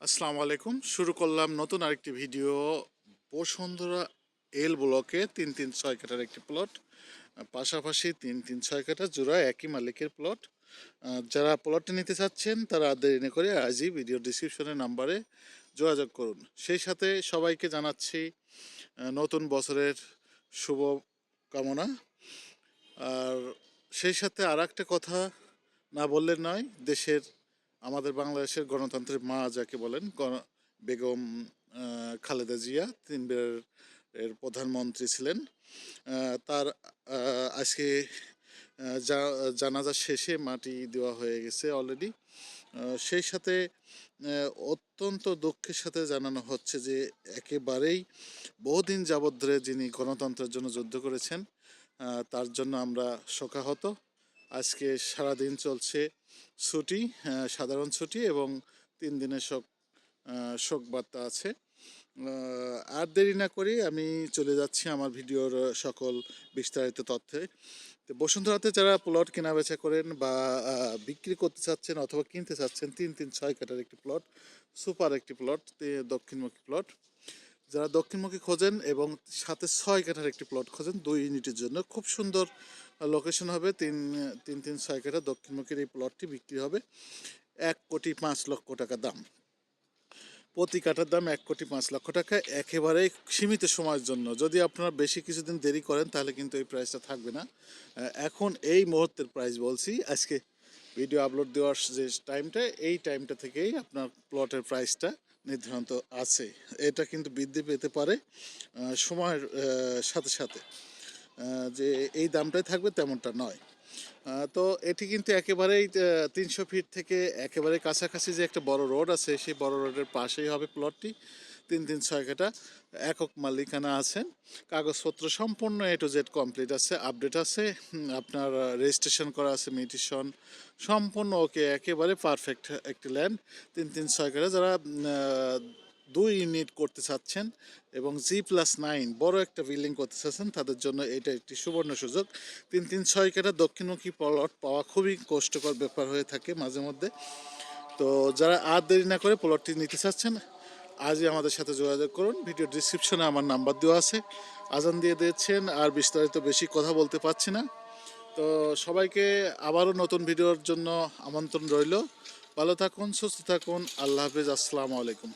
আসসালামু আলাইকুম। শুরু করলাম নতুন আরেকটি ভিডিও। বসুন্ধরা এল ব্লকে 336 কাঠার একটি প্লট, পাশাপাশি 336 কাঠা জোড়া একই মালিকের প্লট। যারা প্লটটি নিতে চাচ্ছেন তারা দেরি না করে আজই ভিডিও ডিসক্রিপশনের নাম্বারে যোগাযোগ করুন। সেই সাথে সবাইকে জানাচ্ছি নতুন বছরের শুভ কামনা। আর সেই সাথে আর একটা কথা না বললে নয়, আমাদের বাংলাদেশের গণতন্ত্রের মা যাকে বলেন বেগম খালেদা জিয়া 3 বার এর প্রধানমন্ত্রী ছিলেন। তার আজকে জানাজা শেষে মাটি দেওয়া হয়ে গেছে অলরেডি। সেই সাথে অত্যন্ত দুঃখের সাথে জানানো হচ্ছে যে একেবারেই বহুদিন যাবৎ ধরে যিনি গণতন্ত্রের জন্য যুদ্ধ করেছেন, তার জন্য আমরা শোকাহত। আজকে সারাদিন চলছে ছুটি, সাধারণ ছুটি, এবং 3 দিনের শোক বার্তা আছে। আর দেরি না করি আমি চলে যাচ্ছি আমার ভিডিওর সকল বিস্তারিত তথ্যে। তো বসুন্ধরাতে যারা প্লট কেনা বেচা করেন বা বিক্রি করতে চাচ্ছেন অথবা কিনতে চাচ্ছেন, 336 কাঠার একটি প্লট, সুপার একটি প্লট, দক্ষিণমুখী প্লট। যারা দক্ষিণমুখী খোঁজেন এবং সাথে 6 কাঠার একটি প্লট খোঁজেন 2 ইউনিটের জন্য, খুব সুন্দর লোকেশন হবে। 336 কাঠা দক্ষিণমুখীর এই প্লটটি বিক্রি হবে 1,05,00,000 টাকা দাম। প্রতি কাঠার দাম 1,05,00,000 টাকা, একেবারে সীমিত সময়ের জন্য। যদি আপনারা বেশি কিছুদিন দেরি করেন তাহলে কিন্তু এই প্রাইসটা থাকবে না। এখন এই মুহূর্তের প্রাইস বলছি, আজকে ভিডিও আপলোড দেওয়ার যে টাইমটা, এই টাইমটা থেকেই আপনার প্লটের প্রাইসটা নির্ধারণ আছে। এটা কিন্তু বৃদ্ধি পেতে পারে সময়ের সাথে সাথে। যে এই দামটাই থাকবে তেমনটা নয়। তো এটি কিন্তু একেবারেই 300 ফিট থেকে একেবারে কাছাকাছি যে একটা বড় রোড আছে, সেই বড় রোডের পাশেই হবে প্লটটি। 336 কাঠা, একক মালিকানা আছেন, কাগজপত্র সম্পূর্ণ A to Z কমপ্লিট আছে, আপডেট আছে, আপনার রেজিস্ট্রেশন করা আছে, মিউটেশন সম্পূর্ণ ওকে, একেবারে পারফেক্ট একটি ল্যান্ড। 336 কাঠা যারা 2 ইউনিট করতে চাচ্ছেন এবং G+9 বড় একটা বিল্ডিং করতে চাচ্ছেন, তাদের জন্য এটা একটি সুবর্ণ সুযোগ। 336 কাঠা দক্ষিণমুখী প্লট পাওয়া খুবই কষ্টকর ব্যাপার হয়ে থাকে মাঝে মধ্যে। তো যারা আর দেরি না করে প্লটটি নিতে চাচ্ছেন, আজই আমাদের সাথে যোগাযোগ করুন। ভিডিও ডিসক্রিপশনে আমার নাম্বার দেওয়া আছে। আজান দিয়ে দিয়েছেন, আর বিস্তারিত বেশি কথা বলতে পারছি না। তো সবাইকে আবারও নতুন ভিডিওর জন্য আমন্ত্রণ রইল। ভালো থাকুন, সুস্থ থাকুন, আল্লাহ হাফেজ, আসসালামু আলাইকুম।